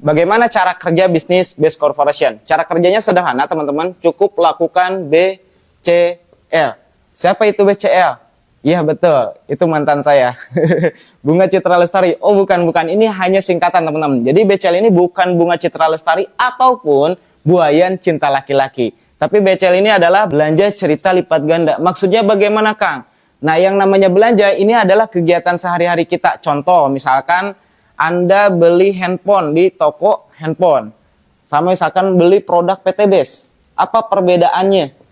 Bagaimana cara kerja bisnis based corporation? Cara kerjanya sederhana, teman-teman. Cukup lakukan BCL. Siapa itu BCL? Iya betul, itu mantan saya. Bunga Citra Lestari. Oh bukan. Ini hanya singkatan, teman-teman. Jadi BCL ini bukan Bunga Citra Lestari ataupun Buayan Cinta Laki-Laki. Tapi BCL ini adalah belanja cerita lipat ganda. Maksudnya bagaimana, Kang? Nah, yang namanya belanja ini adalah kegiatan sehari-hari kita. Contoh, misalkan Anda beli handphone di toko handphone. Sama misalkan beli produk PT Base. Apa perbedaannya?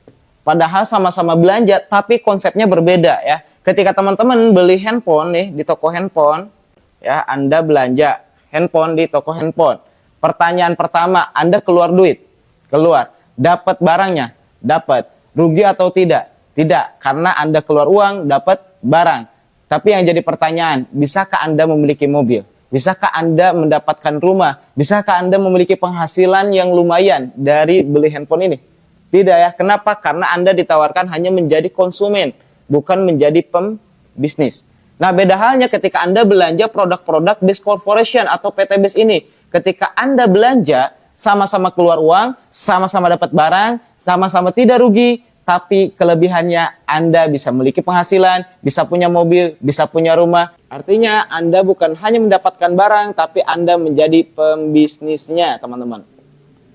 Padahal sama-sama belanja, tapi konsepnya berbeda ya. Ketika teman-teman beli handphone nih di toko handphone, ya Anda belanja handphone di toko handphone. Pertanyaan pertama, Anda keluar duit. Keluar. Dapat barangnya? Dapat. Rugi atau tidak? Tidak. Karena Anda keluar uang, dapat barang. Tapi yang jadi pertanyaan, bisakah Anda memiliki mobil? Bisakah Anda mendapatkan rumah? Bisakah Anda memiliki penghasilan yang lumayan dari beli handphone ini? Tidak ya. Kenapa? Karena Anda ditawarkan hanya menjadi konsumen, bukan menjadi pembisnis. Nah, beda halnya ketika Anda belanja produk-produk based corporation atau PT Base ini. Ketika Anda belanja, sama-sama keluar uang, sama-sama dapat barang, sama-sama tidak rugi. Tapi kelebihannya Anda bisa memiliki penghasilan, bisa punya mobil, bisa punya rumah. Artinya Anda bukan hanya mendapatkan barang, tapi Anda menjadi pembisnisnya, teman-teman.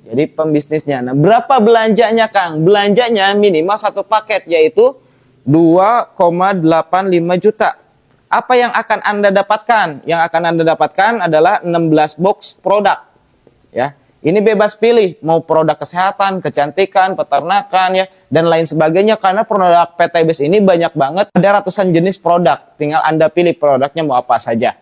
Jadi pembisnisnya. Nah, berapa belanjanya, Kang? Belanjanya minimal satu paket, yaitu 2,85 juta. Apa yang akan Anda dapatkan? Yang akan Anda dapatkan adalah 16 box produk. Ya. Ini bebas pilih, mau produk kesehatan, kecantikan, peternakan, ya, dan lain sebagainya. Karena produk PT Base ini banyak banget, ada ratusan jenis produk. Tinggal Anda pilih produknya mau apa saja.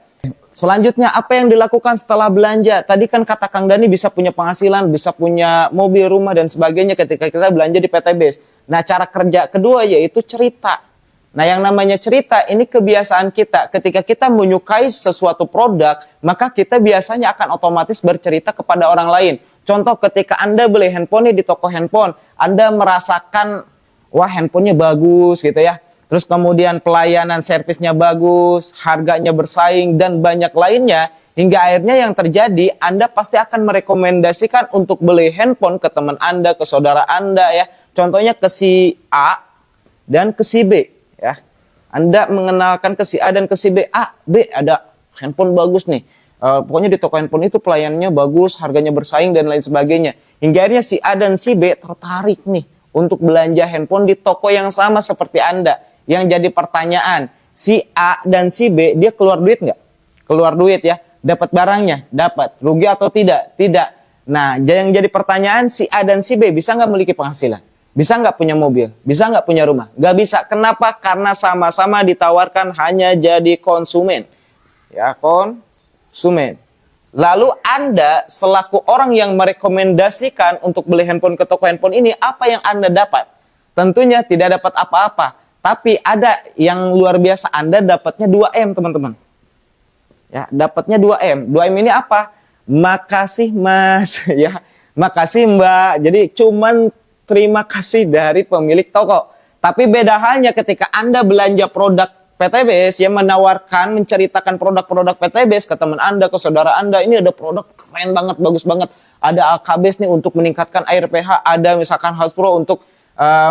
Selanjutnya, apa yang dilakukan setelah belanja? Tadi kan kata Kang Dani bisa punya penghasilan, bisa punya mobil, rumah, dan sebagainya ketika kita belanja di PT Base. Nah, cara kerja kedua yaitu cerita. Nah, yang namanya cerita, ini kebiasaan kita. Ketika kita menyukai sesuatu produk, maka kita biasanya akan otomatis bercerita kepada orang lain. Contoh, ketika Anda beli handphone di toko handphone, Anda merasakan, wah handphonenya bagus gitu ya. Terus kemudian pelayanan servisnya bagus, harganya bersaing, dan banyak lainnya. Hingga akhirnya yang terjadi, Anda pasti akan merekomendasikan untuk beli handphone ke teman Anda, ke saudara Anda ya. Contohnya ke si A dan ke si B. Ya, Anda mengenalkan ke si A dan ke si B. B ada handphone bagus nih. Pokoknya di toko handphone itu pelayanannya bagus, harganya bersaing dan lain sebagainya. Hingga akhirnya si A dan si B tertarik nih untuk belanja handphone di toko yang sama seperti Anda. Yang jadi pertanyaan, si A dan si B dia keluar duit nggak? Keluar duit ya. Dapat barangnya? Dapat. Rugi atau tidak? Tidak. Nah, yang jadi pertanyaan, si A dan si B bisa nggak memiliki penghasilan? Bisa nggak punya mobil? Bisa nggak punya rumah? Nggak bisa. Kenapa? Karena sama-sama ditawarkan hanya jadi konsumen. Ya, konsumen. Lalu Anda selaku orang yang merekomendasikan untuk beli handphone ke toko handphone ini, apa yang Anda dapat? Tentunya tidak dapat apa-apa. Tapi ada yang luar biasa, Anda dapatnya 2M, teman-teman. Ya, dapatnya 2M. 2M ini apa? Makasih, Mas. Ya, makasih, Mbak. Jadi cuman terima kasih dari pemilik toko. Tapi beda halnya ketika Anda belanja produk PT Base yang menawarkan, menceritakan produk-produk PT Base ke teman Anda, ke saudara Anda. Ini ada produk keren banget, bagus banget. Ada AKBS nih untuk meningkatkan air pH. Ada misalkan Housepro untuk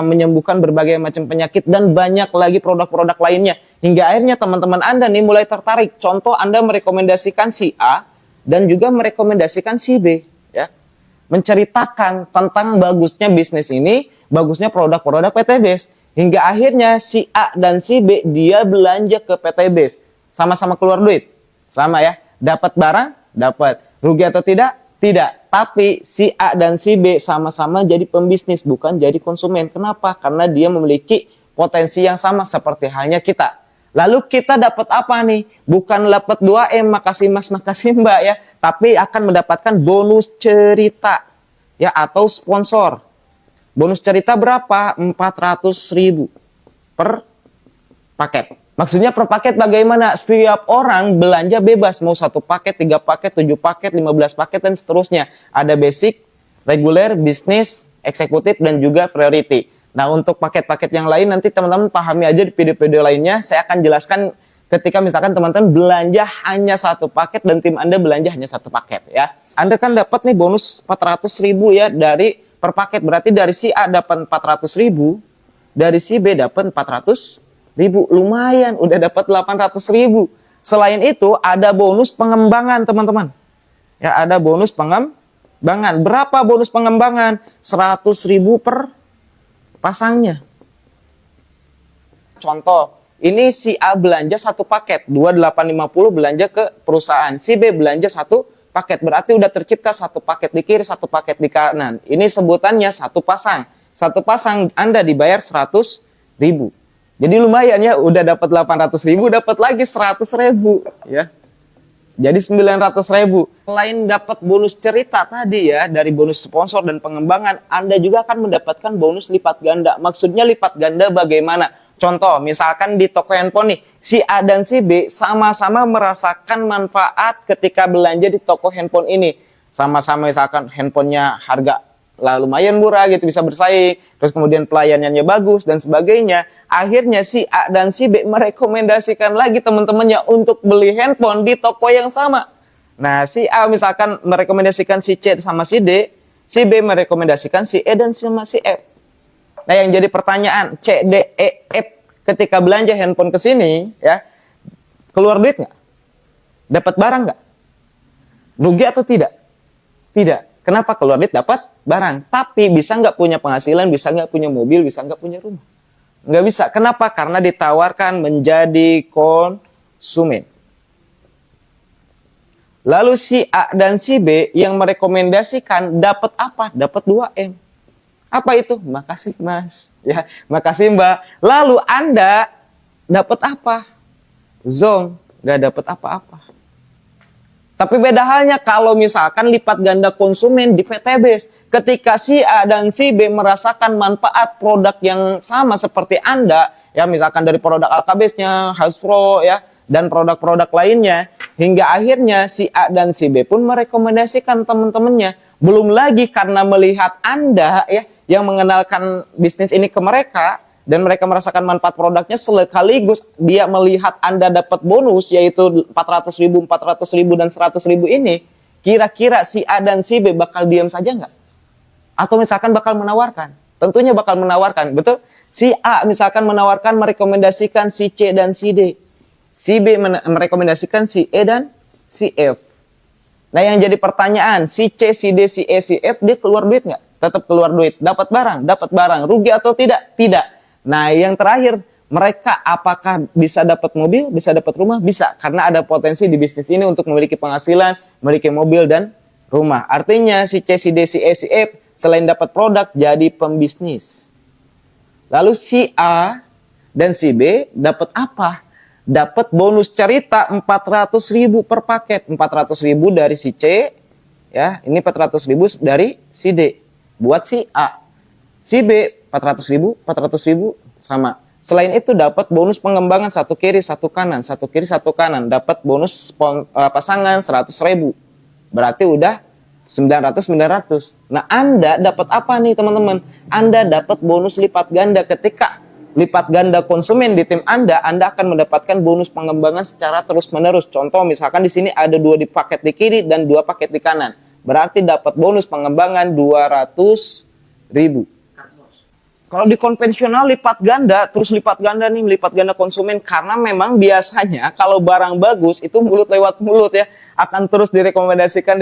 menyembuhkan berbagai macam penyakit. Dan banyak lagi produk-produk lainnya. Hingga akhirnya teman-teman Anda nih mulai tertarik. Contoh, Anda merekomendasikan si A dan juga merekomendasikan si B. Ya. Menceritakan tentang bagusnya bisnis ini, bagusnya produk-produk PT Base. Hingga akhirnya si A dan si B dia belanja ke PT Base. Sama-sama keluar duit. Sama ya. Dapat barang? Dapat. Rugi atau tidak? Tidak. Tapi si A dan si B sama-sama jadi pembisnis, bukan jadi konsumen. Kenapa? Karena dia memiliki potensi yang sama seperti halnya kita. Lalu kita dapat apa nih? Bukan dapat 2M, makasih Mas, makasih Mbak ya. Tapi akan mendapatkan bonus cerita ya, atau sponsor. Bonus cerita berapa? 400.000 per paket. Maksudnya per paket bagaimana? Setiap orang belanja bebas. Mau 1 paket, 3 paket, 7 paket, 15 paket, dan seterusnya. Ada basic, reguler, bisnis, eksekutif, dan juga priority. Nah, untuk paket-paket yang lain nanti teman-teman pahami aja di video-video lainnya. Saya akan jelaskan ketika misalkan teman-teman belanja hanya satu paket dan tim Anda belanja hanya satu paket ya. Anda kan dapat nih bonus 400.000 ya dari per paket. Berarti dari si A dapat 400.000, dari si B dapat 400.000. Lumayan, udah dapat 800.000. Selain itu ada bonus pengembangan teman-teman. Ya, ada bonus pengembangan. Berapa bonus pengembangan? 100.000 per pasangnya. Contoh, ini si A belanja satu paket, 2850 belanja ke perusahaan. Si B belanja satu paket, berarti udah tercipta satu paket di kiri, satu paket di kanan. Ini sebutannya satu pasang. Satu pasang Anda dibayar 100.000. Jadi lumayan ya, udah dapat 800.000, dapat lagi 100.000 ya. Jadi 900.000. Selain dapat bonus cerita tadi ya, dari bonus sponsor dan pengembangan, Anda juga akan mendapatkan bonus lipat ganda. Maksudnya lipat ganda bagaimana? Contoh, misalkan di toko handphone nih, si A dan si B sama-sama merasakan manfaat ketika belanja di toko handphone ini. Sama-sama misalkan handphonenya harga lumayan murah gitu, bisa bersaing, terus kemudian pelayanannya bagus dan sebagainya. Akhirnya si A dan si B merekomendasikan lagi teman-temannya untuk beli handphone di toko yang sama. Nah, si A misalkan merekomendasikan si C sama si D, si B merekomendasikan si E dan sama si F. Nah, yang jadi pertanyaan, C, D, E, F ketika belanja handphone ke sini ya, keluar duit nggak? Dapat barang nggak? Rugi atau tidak? Tidak. Kenapa? Keluar duit dapat barang, tapi bisa nggak punya penghasilan, bisa nggak punya mobil, bisa nggak punya rumah? Nggak bisa. Kenapa? Karena ditawarkan menjadi konsumen. Lalu si A dan si B yang merekomendasikan dapat apa? Dapat 2M. Apa itu? Makasih Mas. Ya, makasih Mbak. Lalu Anda dapat apa? Zong, nggak dapat apa-apa. Tapi beda halnya kalau misalkan lipat ganda konsumen di PTBS. Ketika si A dan si B merasakan manfaat produk yang sama seperti Anda, ya misalkan dari produk Alkabesnya, Hasbro ya, dan produk-produk lainnya, hingga akhirnya si A dan si B pun merekomendasikan teman-temannya. Belum lagi karena melihat Anda ya yang mengenalkan bisnis ini ke mereka, dan mereka merasakan manfaat produknya, sekaligus dia melihat Anda dapat bonus yaitu 400.000, 400.000 dan 100.000 ini, kira-kira si A dan si B bakal diam saja nggak? Atau misalkan bakal menawarkan? Tentunya bakal menawarkan, betul? Si A misalkan menawarkan merekomendasikan si C dan si D. Si B merekomendasikan si E dan si F. Nah, yang jadi pertanyaan, si C, si D, si E, si F, dia keluar duit nggak? Tetap keluar duit. Dapat barang. Rugi atau tidak? Tidak. Nah, yang terakhir, mereka apakah bisa dapat mobil, bisa dapat rumah? Bisa, karena ada potensi di bisnis ini untuk memiliki penghasilan, memiliki mobil dan rumah. Artinya si C, si D, si E, si F selain dapat produk jadi pembisnis. Lalu si A dan si B dapat apa? Dapat bonus cerita 400.000 per paket. 400.000 dari si C, ya, ini 400.000 dari si D buat si A. Si B 400.000 sama. Selain itu dapat bonus pengembangan satu kiri satu kanan, satu kiri satu kanan, dapat bonus pasangan 100.000. Berarti udah 900. Nah, Anda dapat apa nih teman-teman? Anda dapat bonus lipat ganda. Ketika lipat ganda konsumen di tim Anda akan mendapatkan bonus pengembangan secara terus-menerus. Contoh misalkan di sini ada 2 di paket di kiri dan 2 paket di kanan. Berarti dapat bonus pengembangan 200.000. Kalau di konvensional lipat ganda, terus lipat ganda nih, lipat ganda konsumen. Karena memang biasanya kalau barang bagus itu mulut lewat mulut ya. Akan terus direkomendasikan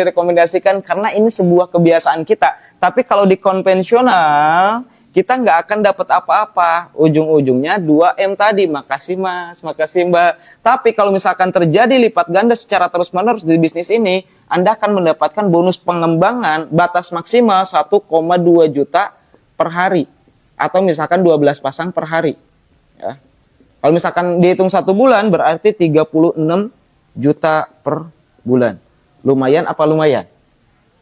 karena ini sebuah kebiasaan kita. Tapi kalau di konvensional, kita nggak akan dapat apa-apa. Ujung-ujungnya 2M tadi, makasih Mas, makasih Mbak. Tapi kalau misalkan terjadi lipat ganda secara terus-menerus di bisnis ini, Anda akan mendapatkan bonus pengembangan batas maksimal 1,2 juta per hari. Atau misalkan 12 pasang per hari. Ya. Kalau misalkan dihitung 1 bulan, berarti 36 juta per bulan. Lumayan apa lumayan?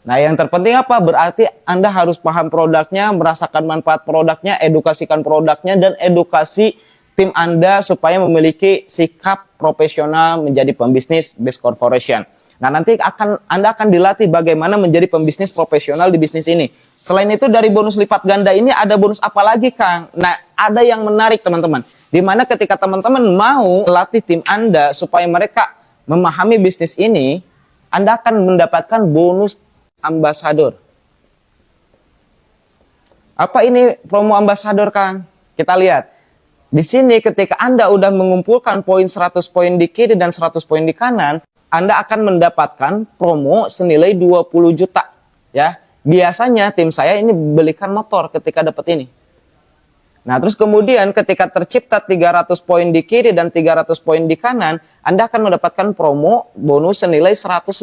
Nah, yang terpenting apa? Berarti Anda harus paham produknya, merasakan manfaat produknya, edukasikan produknya, dan edukasi tim Anda supaya memiliki sikap profesional menjadi pembisnis best corporation. Nah, nanti Anda akan dilatih bagaimana menjadi pembisnis profesional di bisnis ini. Selain itu, dari bonus lipat ganda ini ada bonus apa lagi, Kang? Nah, ada yang menarik, teman-teman. Di mana ketika teman-teman mau melatih tim Anda supaya mereka memahami bisnis ini, Anda akan mendapatkan bonus ambasador. Apa ini promo ambasador, Kang? Kita lihat. Di sini ketika Anda udah mengumpulkan poin 100 poin di kiri dan 100 poin di kanan, Anda akan mendapatkan promo senilai 20 juta. Ya, biasanya tim saya ini belikan motor ketika dapat ini. Nah, terus kemudian ketika tercipta 300 poin di kiri dan 300 poin di kanan, Anda akan mendapatkan promo bonus senilai 150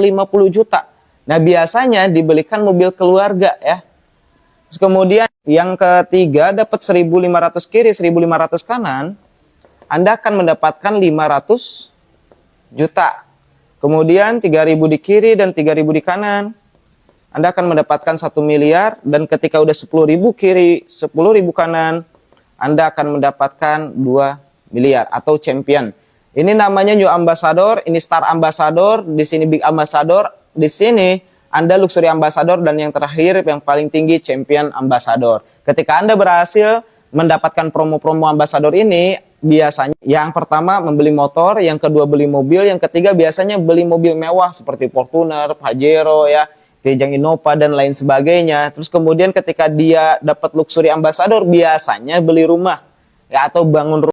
juta. Nah, biasanya dibelikan mobil keluarga ya. Terus kemudian yang ketiga dapat 1.500 kiri, 1.500 kanan, Anda akan mendapatkan 500 juta. Kemudian 3.000 di kiri dan 3.000 di kanan, Anda akan mendapatkan 1 miliar. Dan ketika udah 10.000 kiri, 10.000 kanan, Anda akan mendapatkan 2 miliar atau champion. Ini namanya New Ambassador, ini Star Ambassador, di sini Big Ambassador, di sini Anda Luxury Ambassador, dan yang terakhir yang paling tinggi Champion Ambassador. Ketika Anda berhasil mendapatkan promo-promo Ambassador ini, biasanya yang pertama membeli motor, yang kedua beli mobil, yang ketiga biasanya beli mobil mewah seperti Fortuner, Pajero ya, Kijang Innova dan lain sebagainya. Terus kemudian ketika dia dapat Luxury Ambassador biasanya beli rumah ya atau bangun rumah.